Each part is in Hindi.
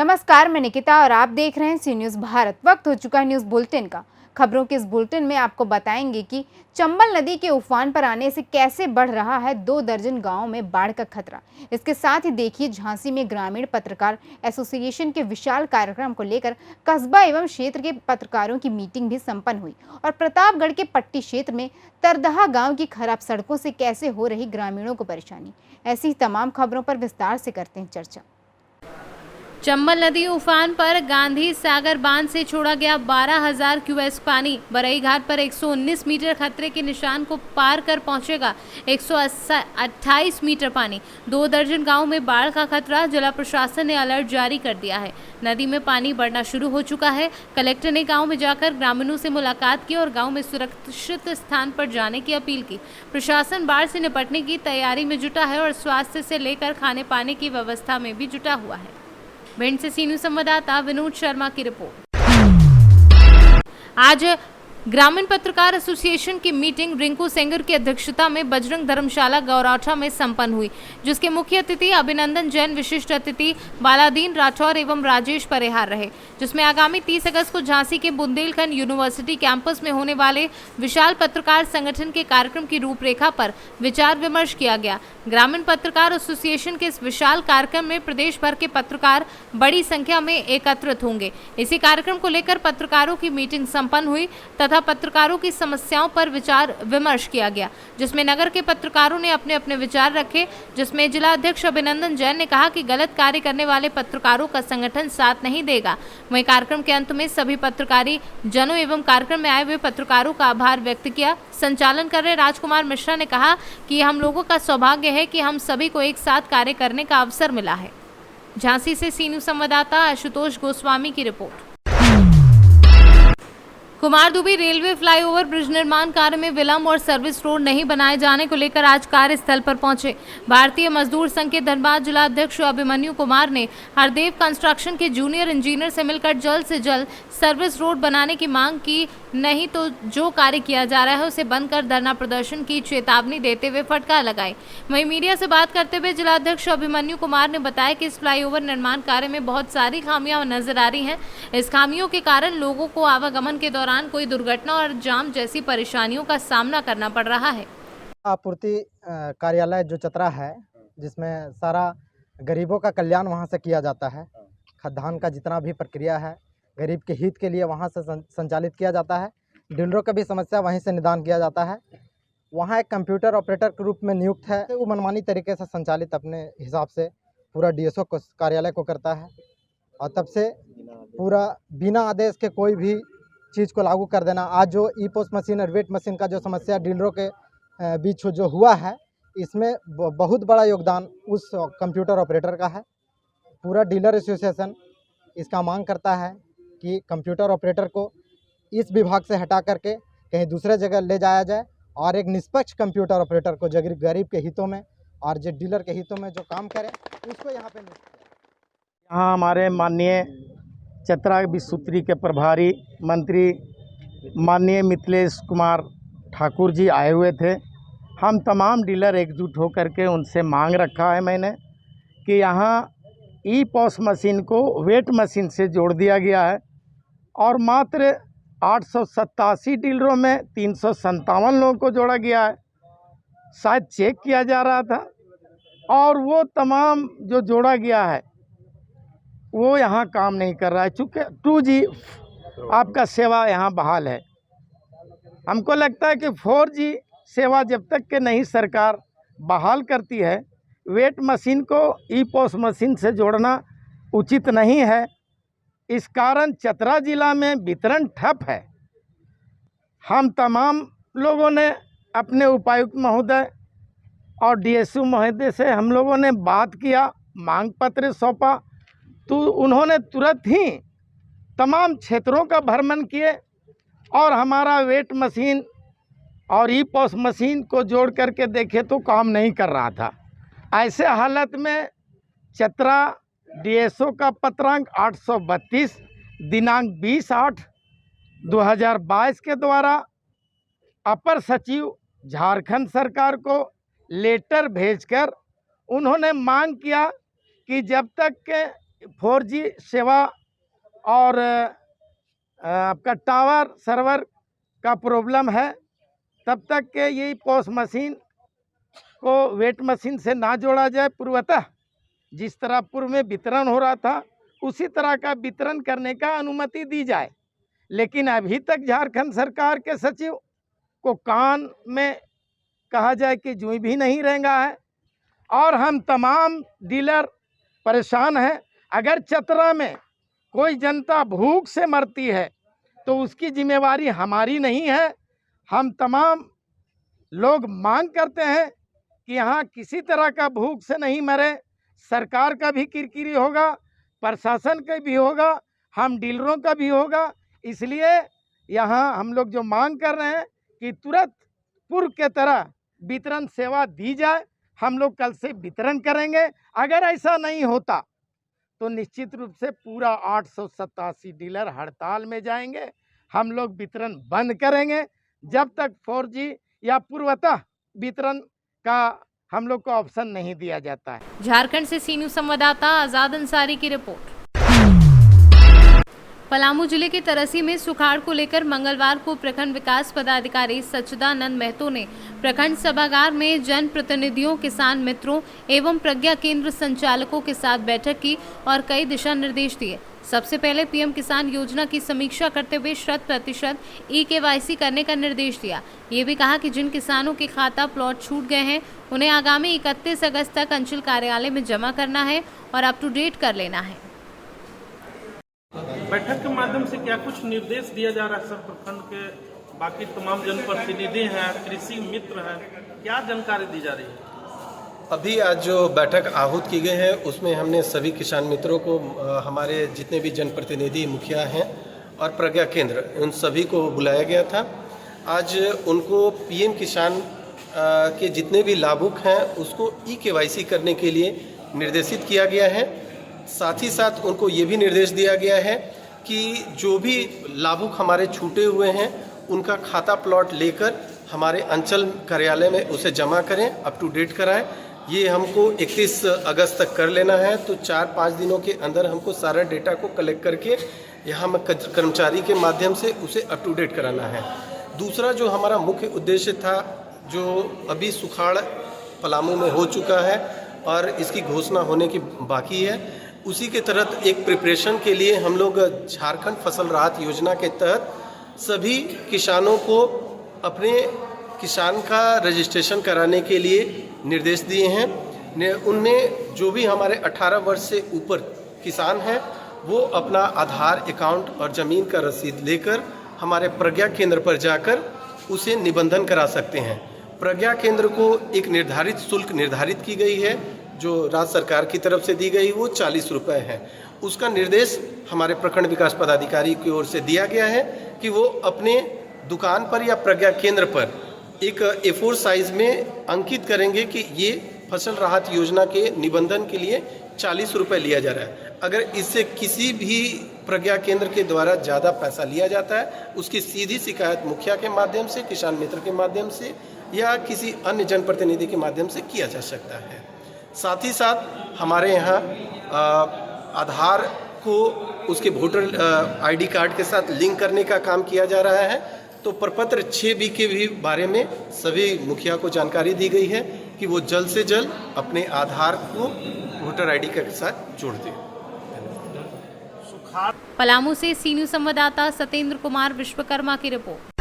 नमस्कार, मैं निकिता और आप देख रहे हैं सी न्यूज़ भारत। वक्त हो चुका है न्यूज़ बुलेटिन का। खबरों के इस बुलेटिन में आपको बताएंगे कि चंबल नदी के उफान पर आने से कैसे बढ़ रहा है 2 दर्जन गांवों में बाढ़ का खतरा। इसके साथ ही देखिए झांसी में ग्रामीण पत्रकार एसोसिएशन के विशाल कार्यक्रम को लेकर कस्बा एवं क्षेत्र के पत्रकारों की मीटिंग भी संपन्न हुई और प्रतापगढ़ के पट्टी क्षेत्र में तरदहा गाँव की खराब सड़कों से कैसे हो रही ग्रामीणों को परेशानी। ऐसी तमाम खबरों पर विस्तार से करते हैं चर्चा। चंबल नदी उफान पर गांधी सागर बांध से छोड़ा गया 12,000 क्यूसेक पानी बरई घाट पर 119 मीटर खतरे के निशान को पार कर पहुंचेगा 128 मीटर पानी। 2 दर्जन गांव में बाढ़ का खतरा, जिला प्रशासन ने अलर्ट जारी कर दिया है। नदी में पानी बढ़ना शुरू हो चुका है। कलेक्टर ने गांव में जाकर ग्रामीणों से मुलाकात की और गांव में सुरक्षित स्थान पर जाने की अपील की। प्रशासन बाढ़ से निपटने की तैयारी में जुटा है और स्वास्थ्य से लेकर खाने पाने की व्यवस्था में भी जुटा हुआ है। भिंड से सी न्यूज़ संवाददाता विनोद शर्मा की रिपोर्ट। आज ग्रामीण पत्रकार एसोसिएशन की मीटिंग रिंकू सेंगर की अध्यक्षता में बजरंग धर्मशाला गौराठा में संपन्न हुई, जिसके मुख्य अतिथि अभिनंदन जैन, विशिष्ट अतिथि बालादीन राठौर एवं राजेश परिहार रहे, जिसमें आगामी 30 अगस्त को झांसी के बुंदेलखंड यूनिवर्सिटी कैंपस में होने वाले विशाल पत्रकार संगठन के कार्यक्रम की रूपरेखा पर विचार विमर्श किया गया। ग्रामीण पत्रकार एसोसिएशन के इस विशाल कार्यक्रम में प्रदेश भर के पत्रकार बड़ी संख्या में एकत्रित होंगे। इसी कार्यक्रम को लेकर पत्रकारों की मीटिंग संपन्न हुई तथा पत्रकारों की समस्याओं पर विचार विमर्श किया गया, जिसमें नगर के पत्रकारों ने अपने अपने विचार रखे। जिसमें जिला अध्यक्ष अभिनंदन जैन ने कहा कि गलत कार्य करने वाले पत्रकारों का संगठन साथ नहीं देगा। वहीं कार्यक्रम के अंत में सभी पत्रकारी जनों एवं कार्यक्रम में आए हुए पत्रकारों का आभार व्यक्त किया। संचालन कर रहे राजकुमार मिश्रा ने कहा कि हम लोगों का सौभाग्य है कि हम सभी को एक साथ कार्य करने का अवसर मिला है। झांसी से सी न्यूज़ संवाददाता आशुतोष गोस्वामी की report. Kumardubi railway flyover bridge निर्माण कार्य में विलंब और सर्विस रोड नहीं बनाए जाने को लेकर आज कार्यस्थल पर पहुंचे भारतीय मजदूर संघ के धनबाद जिला अध्यक्ष अभिमन्यु कुमार ने हरदेव कंस्ट्रक्शन के जूनियर इंजीनियर से मिलकर जल्द से जल्द सर्विस रोड बनाने की मांग की, नहीं तो जो कार्य किया जा रहा है उसे बंद कर धरना प्रदर्शन की चेतावनी देते हुए फटकार लगाई। वहीं मीडिया से बात करते हुए जिला अध्यक्ष अभिमन्यु कुमार ने बताया कि इस फ्लाईओवर निर्माण कार्य में बहुत सारी खामियां नजर आ रही हैं। इस खामियों के कारण लोगों को आवागमन के दौरान कोई दुर्घटना और जाम जैसी परेशानियों का सामना करना पड़ रहा है। आपूर्ति कार्यालय जो चतरा है, जिसमें सारा गरीबों का कल्याण वहां से किया जाता है। खाद्यान्न का जितना भी प्रक्रिया है गरीब के हित के लिए वहां से संचालित किया जाता है। डीलरों का भी समस्या वहीं से निदान किया जाता है। वहां एक कंप्यूटर ऑपरेटर के रूप में नियुक्त है, वो मनमानी तरीके से संचालित अपने हिसाब से पूरा डीएसओ को कार्यालय को करता है और तब से पूरा बिना आदेश के कोई भी चीज़ को लागू कर देना। आज जो ई पोस्ट मशीन और वेट मशीन का जो समस्या डीलरों के बीच जो हुआ है, इसमें बहुत बड़ा योगदान उस कंप्यूटर ऑपरेटर का है। पूरा डीलर एसोसिएशन इसका मांग करता है कि कंप्यूटर ऑपरेटर को इस विभाग से हटा करके कहीं दूसरे जगह ले जाया जाए और एक निष्पक्ष कंप्यूटर ऑपरेटर को गरीब के हितों में और जो डीलर के हितों में जो काम करे उसको यहाँ पे नियुक्त किया। यहाँ हमारे माननीय चतरा विश्वसूत्री के प्रभारी मंत्री माननीय मिथिलेश कुमार ठाकुर जी आए हुए थे। हम तमाम डीलर एकजुट होकर के उनसे मांग रखा है मैंने कि यहाँ ई पॉस मशीन को वेट मशीन से जोड़ दिया गया है और मात्र 887 डीलरों में 357 लोगों को जोड़ा गया है। शायद चेक किया जा रहा था और वो तमाम जो जोड़ा गया है वो यहाँ काम नहीं कर रहा है। चूँकि 2G आपका सेवा यहाँ बहाल है। हमको लगता है कि 4G सेवा जब तक के नहीं सरकार बहाल करती है, वेट मशीन को ई पोस्ट मशीन से जोड़ना उचित नहीं है। इस कारण चतरा जिला में वितरण ठप है। हम तमाम लोगों ने अपने उपायुक्त महोदय और डीएसओ महोदय से हम लोगों ने बात किया, मांग पत्र सौंपा, तो उन्होंने तुरंत ही तमाम क्षेत्रों का भ्रमण किए और हमारा वेट मशीन और ई पोस्ट मशीन को जोड़ करके देखे तो काम नहीं कर रहा था। ऐसे हालत में चतरा डीएसओ का पत्रांक 832 दिनांक 20/8/2022 के द्वारा अपर सचिव झारखंड सरकार को लेटर भेजकर उन्होंने मांग किया कि जब तक के 4G सेवा और आपका टावर सर्वर का प्रॉब्लम है, तब तक के यही पॉस मशीन को वेट मशीन से ना जोड़ा जाए, पूर्वतः जिस तरह पूर्व में वितरण हो रहा था उसी तरह का वितरण करने का अनुमति दी जाए। लेकिन अभी तक झारखंड सरकार के सचिव को कान में कहा जाए कि जूं भी नहीं रेंगा है और हम तमाम डीलर परेशान हैं। अगर चतरा में कोई जनता भूख से मरती है तो उसकी जिम्मेवारी हमारी नहीं है। हम तमाम लोग मांग करते हैं कि यहाँ किसी तरह का भूख से नहीं मरे। सरकार का भी किरकिरी होगा, प्रशासन का भी होगा, हम डीलरों का भी होगा। इसलिए यहाँ हम लोग जो मांग कर रहे हैं कि तुरंत पूर्व के तरह वितरण सेवा दी जाए। हम लोग कल से वितरण करेंगे। अगर ऐसा नहीं होता तो निश्चित रूप से पूरा 887 डीलर हड़ताल में जाएंगे। हम लोग वितरण बंद करेंगे जब तक 4G या पूर्वतः वितरण का हम लोग को ऑप्शन नहीं दिया जाता है। झारखंड से सी न्यूज संवाददाता आजाद अंसारी की रिपोर्ट। पलामू जिले के तरसी में सुखाड़ को लेकर मंगलवार को प्रखंड विकास पदाधिकारी सच्चिदानंद महतो ने प्रखंड सभागार में जनप्रतिनिधियों, किसान मित्रों एवं प्रज्ञा केंद्र संचालकों के साथ बैठक की और कई दिशा निर्देश दिए। सबसे पहले पीएम किसान योजना की समीक्षा करते हुए 100% EKYC करने का निर्देश दिया। ये भी कहा कि जिन किसानों के खाता प्लॉट छूट गए हैं उन्हें आगामी 31 अगस्त तक अंचल कार्यालय में जमा करना है और अप टू डेट कर लेना है। बैठक के माध्यम से क्या कुछ निर्देश दिया जा रहा है सर? प्रखंड के बाकी तमाम जनप्रतिनिधि हैं, कृषि मित्र हैं, क्या जानकारी दी जा रही है? अभी आज जो बैठक आहूत की गई है उसमें हमने सभी किसान मित्रों को, हमारे जितने भी जनप्रतिनिधि, मुखिया हैं और प्रज्ञा केंद्र, उन सभी को बुलाया गया था। आज उनको पीएम किसान के जितने भी लाभुक हैं उसको EKYC करने के लिए निर्देशित किया गया है। साथ ही साथ उनको ये भी निर्देश दिया गया है कि जो भी लाभुक हमारे छूटे हुए हैं उनका खाता प्लॉट लेकर हमारे अंचल कार्यालय में उसे जमा करें, अप टू डेट कराएं। ये हमको 31 अगस्त तक कर लेना है, तो 4-5 दिनों के अंदर हमको सारा डेटा को कलेक्ट करके यहाँ कर्मचारी के माध्यम से उसे अप टू डेट कराना है। दूसरा जो हमारा मुख्य उद्देश्य था, जो अभी सुखाड़ पलामू में हो चुका है और इसकी घोषणा होने की बाकी है, उसी के तहत एक प्रिपरेशन के लिए हम लोग झारखंड फसल राहत योजना के तहत सभी किसानों को अपने किसान का रजिस्ट्रेशन कराने के लिए निर्देश दिए हैं। उनमें जो भी हमारे 18 वर्ष से ऊपर किसान हैं वो अपना आधार, अकाउंट और ज़मीन का रसीद लेकर हमारे प्रज्ञा केंद्र पर जाकर उसे निबंधन करा सकते हैं। प्रज्ञा केंद्र को एक निर्धारित शुल्क निर्धारित की गई है जो राज्य सरकार की तरफ से दी गई, वो 40 रुपये है। उसका निर्देश हमारे प्रखंड विकास पदाधिकारी की ओर से दिया गया है कि वो अपने दुकान पर या प्रज्ञा केंद्र पर एक A4 साइज में अंकित करेंगे कि ये फसल राहत योजना के निबंधन के लिए 40 रुपये लिया जा रहा है। अगर इससे किसी भी प्रज्ञा केंद्र के द्वारा ज़्यादा पैसा लिया जाता है, उसकी सीधी शिकायत मुखिया के माध्यम से, किसान मित्र के माध्यम से या किसी अन्य जनप्रतिनिधि के माध्यम से किया जा सकता है। साथ ही साथ हमारे यहाँ आधार को उसके वोटर ID कार्ड के साथ लिंक करने का काम किया जा रहा है। तो प्रपत्र 6B के भी बारे में सभी मुखिया को जानकारी दी गई है कि वो जल्द से जल्द अपने आधार को वोटर ID के साथ जोड़ दें। पलामू से सी न्यूज संवाददाता सत्येंद्र कुमार विश्वकर्मा की रिपोर्ट।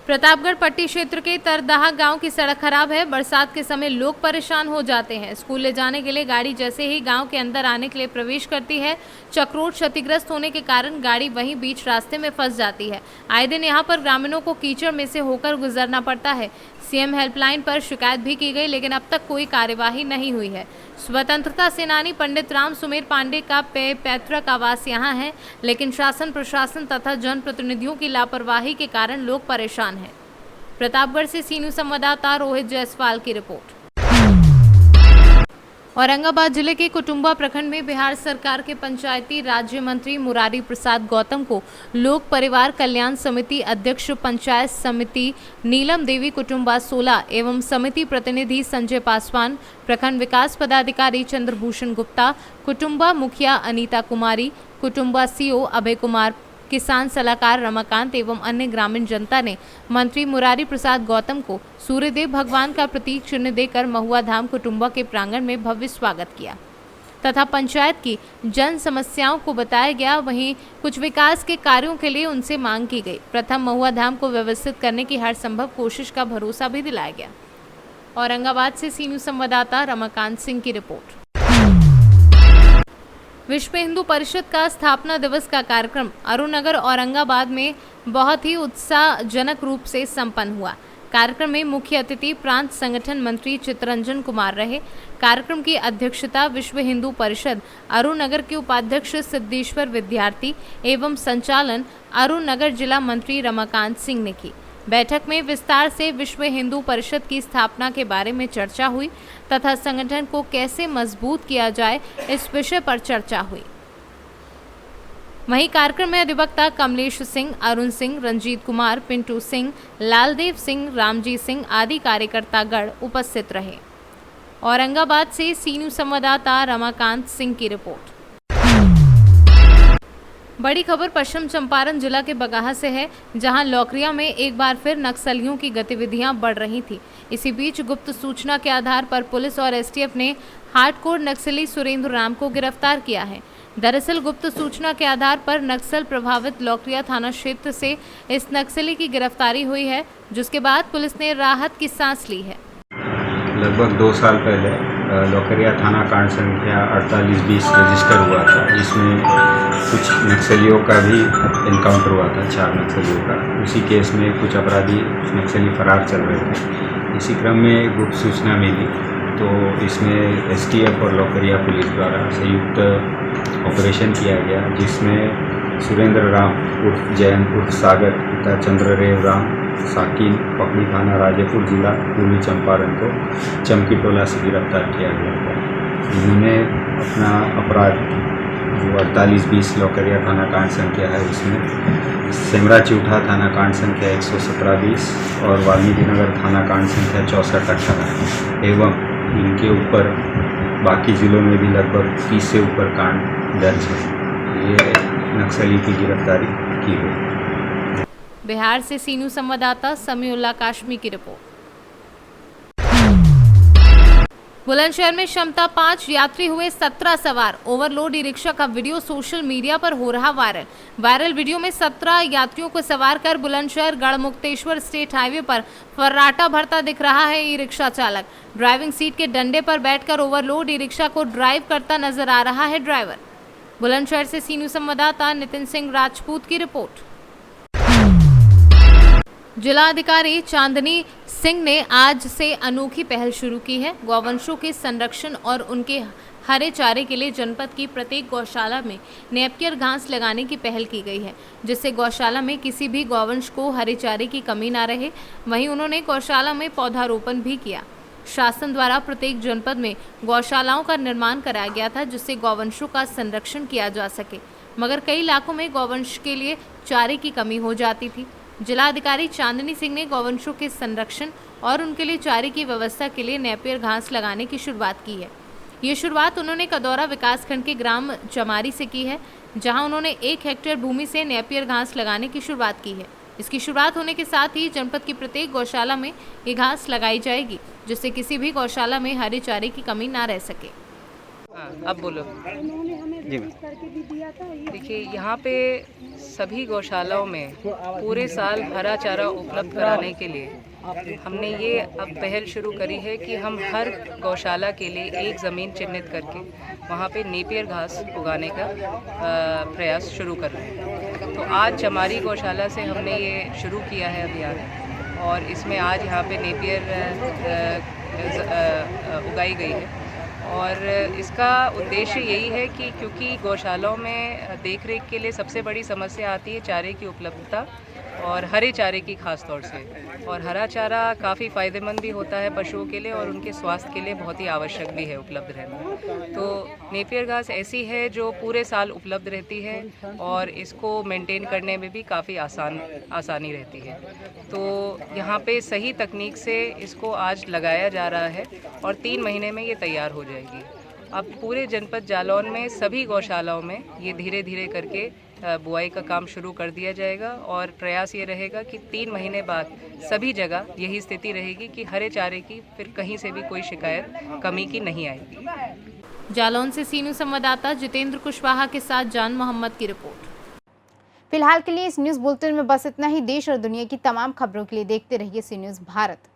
प्रतापगढ़ पट्टी क्षेत्र के तरदाहा गांव की सड़क खराब है। बरसात के समय लोग परेशान हो जाते हैं। स्कूल ले जाने के लिए गाड़ी जैसे ही गांव के अंदर आने के लिए प्रवेश करती है, चक्रोट क्षतिग्रस्त होने के कारण गाड़ी वहीं बीच रास्ते में फंस जाती है। आए दिन यहां पर ग्रामीणों को कीचड़ में से होकर गुजरना पड़ता है। सीएम हेल्पलाइन पर शिकायत भी की गई, लेकिन अब तक कोई कार्यवाही नहीं हुई है। स्वतंत्रता सेनानी पंडित राम सुमेर पांडे का पैतृक आवास यहाँ है, लेकिन शासन प्रशासन तथा जनप्रतिनिधियों की लापरवाही के कारण लोग परेशान हैं। प्रतापगढ़ से सी न्यूज संवाददाता रोहित जायसवाल की रिपोर्ट। औरंगाबाद जिले के कुटुंबा प्रखंड में बिहार सरकार के पंचायती राज्य मंत्री मुरारी प्रसाद गौतम को लोक परिवार कल्याण समिति अध्यक्ष पंचायत समिति नीलम देवी कुटुंबा 16 एवं समिति प्रतिनिधि संजय पासवान, प्रखंड विकास पदाधिकारी चंद्रभूषण गुप्ता, कुटुंबा मुखिया अनीता कुमारी, कुटुंबा सीओ अभय कुमार, किसान सलाहकार रमाकांत एवं अन्य ग्रामीण जनता ने मंत्री मुरारी प्रसाद गौतम को सूर्यदेव भगवान का प्रतीक चिन्ह देकर महुआ धाम कुटुंबा के प्रांगण में भव्य स्वागत किया तथा पंचायत की जन समस्याओं को बताया गया। वहीं कुछ विकास के कार्यों के लिए उनसे मांग की गई। प्रथम महुआ धाम को व्यवस्थित करने की हर संभव कोशिश का भरोसा भी दिलाया गया। औरंगाबाद से सी न्यूज़ संवाददाता रमाकांत सिंह की रिपोर्ट। विश्व हिंदू परिषद का स्थापना दिवस का कार्यक्रम अरुणनगर औरंगाबाद में बहुत ही उत्साहजनक रूप से संपन्न हुआ। कार्यक्रम में मुख्य अतिथि प्रांत संगठन मंत्री चित्तरंजन कुमार रहे। कार्यक्रम की अध्यक्षता विश्व हिंदू परिषद अरुणनगर के उपाध्यक्ष सिद्धेश्वर विद्यार्थी एवं संचालन अरुणनगर जिला मंत्री रमाकांत सिंह ने की। बैठक में विस्तार से विश्व हिंदू परिषद की स्थापना के बारे में चर्चा हुई तथा संगठन को कैसे मजबूत किया जाए इस विषय पर चर्चा हुई। वहीं कार्यक्रम में अधिवक्ता कमलेश सिंह, अरुण सिंह, रंजीत कुमार, पिंटू सिंह, लालदेव सिंह, रामजीत सिंह आदि कार्यकर्तागण उपस्थित रहे। औरंगाबाद से सी न्यूज़ संवाददाता रमाकांत सिंह की रिपोर्ट। बड़ी खबर पश्चिम चंपारण जिला के बगाहा से है, जहां लौकरिया में एक बार फिर नक्सलियों की गतिविधियां बढ़ रही थी। इसी बीच गुप्त सूचना के आधार पर पुलिस और एसटीएफ ने हार्डकोर नक्सली सुरेंद्र राम को गिरफ्तार किया है। दरअसल गुप्त सूचना के आधार पर नक्सल प्रभावित लौकरिया थाना क्षेत्र से इस नक्सली की गिरफ्तारी हुई है, जिसके बाद पुलिस ने राहत की सांस ली है। लगभग 2 साल पहले लौकरिया थाना कांड संख्या 4820 रजिस्टर हुआ था, जिसमें कुछ नक्सलियों का भी इनकाउंटर हुआ था, 4 नक्सलियों का। उसी केस में कुछ अपराधी नक्सली फरार चल रहे थे। इसी क्रम में गुप्त सूचना मिली तो इसमें एसटीएफ और लौकरिया पुलिस द्वारा संयुक्त ऑपरेशन किया गया, जिसमें सुरेंद्र राम उर्फ जैन उर्फ सागर तथा चंद्ररेव राम साकिन पकड़ी थाना राजेपुर जिला पूर्वी चंपारण को चमकी टोला से गिरफ्तार किया गया था। इन्होंने अपना अपराध जो 4820 लौकरिया थाना कांड संख्या है उसमें सेमरा चिउठा थाना कांड संख्या 11720 और वाल्मीकि नगर थाना कांड संख्या 6418 एवं इनके ऊपर बाकी ज़िलों में भी लगभग 30 से ऊपर कांड दर्ज है। ये नक्सली की गिरफ्तारी की गई। बिहार से सी न्यूज़ संवाददाता समीउल्लाह काशमी की रिपोर्ट। बुलंदशहर में क्षमता 5 यात्री हुए 17 सवार। ओवरलोड ई रिक्शा का वीडियो सोशल मीडिया पर हो रहा वायरल वीडियो में 17 यात्रियों को सवार कर बुलंदशहर गढ़मुक्तेश्वर स्टेट हाईवे पर फर्राटा भरता दिख रहा है ई रिक्शा चालक। ड्राइविंग सीट के डंडे पर बैठकर ओवरलोड ई रिक्शा को ड्राइव करता नजर आ रहा है ड्राइवर। बुलंदशहर से सी न्यूज़ संवाददाता नितिन सिंह राजपूत की रिपोर्ट। जिलाधिकारी चांदनी सिंह ने आज से अनोखी पहल शुरू की है। गौवंशों के संरक्षण और उनके हरे चारे के लिए जनपद की प्रत्येक गौशाला में नेपियर घास लगाने की पहल की गई है, जिससे गौशाला में किसी भी गौवंश को हरे चारे की कमी ना रहे। वहीं उन्होंने गौशाला में पौधारोपण भी किया। शासन द्वारा प्रत्येक जनपद में गौशालाओं का निर्माण कराया गया था, जिससे गौवंशों का संरक्षण किया जा सके, मगर कई इलाकों में गौवंश के लिए चारे की कमी हो जाती थी। जिलाधिकारी चांदनी सिंह ने गौवंशों के संरक्षण और उनके लिए चारे की व्यवस्था के लिए नेपियर घास लगाने की शुरुआत की है। ये शुरुआत उन्होंने कदौरा विकासखंड के ग्राम चमारी से की है, जहां उन्होंने 1 हेक्टेयर भूमि से नेपियर घास लगाने की शुरुआत की है। इसकी शुरुआत होने के साथ ही जनपद की प्रत्येक गौशाला में ये घास लगाई जाएगी, जिससे किसी भी गौशाला में हरे चारे की कमी ना रह सके। अब बोलो। देखिए, यहाँ पे सभी गौशालाओं में पूरे साल हरा चारा उपलब्ध कराने के लिए हमने ये अब पहल शुरू करी है कि हम हर गौशाला के लिए एक ज़मीन चिन्हित करके वहाँ पे नेपियर घास उगाने का प्रयास शुरू कर रहे हैं। तो आज चमारी गौशाला से हमने ये शुरू किया है अभियान, और इसमें आज यहाँ पे नेपियर उगाई गई है। और इसका उद्देश्य यही है कि क्योंकि गौशालाओं में देखरेख के लिए सबसे बड़ी समस्या आती है चारे की उपलब्धता, और हरे चारे की खास तौर से। और हरा चारा काफ़ी फ़ायदेमंद भी होता है पशुओं के लिए और उनके स्वास्थ्य के लिए बहुत ही आवश्यक भी है उपलब्ध रहना। तो नेपियर घास ऐसी है जो पूरे साल उपलब्ध रहती है और इसको मेंटेन करने में भी काफ़ी आसानी रहती है। तो यहाँ पे सही तकनीक से इसको आज लगाया जा रहा है और 3 महीने में ये तैयार हो जाएगी। अब पूरे जनपद जालौन में सभी गौशालाओं में ये धीरे धीरे करके बुआई का काम शुरू कर दिया जाएगा और प्रयास ये रहेगा कि 3 महीने बाद सभी जगह यही स्थिति रहेगी कि हरे चारे की फिर कहीं से भी कोई शिकायत कमी की नहीं आएगी। जालौन से सी न्यूज़ संवाददाता जितेंद्र कुशवाहा के साथ जान मोहम्मद की रिपोर्ट। फिलहाल के लिए इस न्यूज़ बुलेटिन में बस इतना ही। देश और दुनिया की तमाम खबरों के लिए देखते रहिए सी न्यूज़ भारत।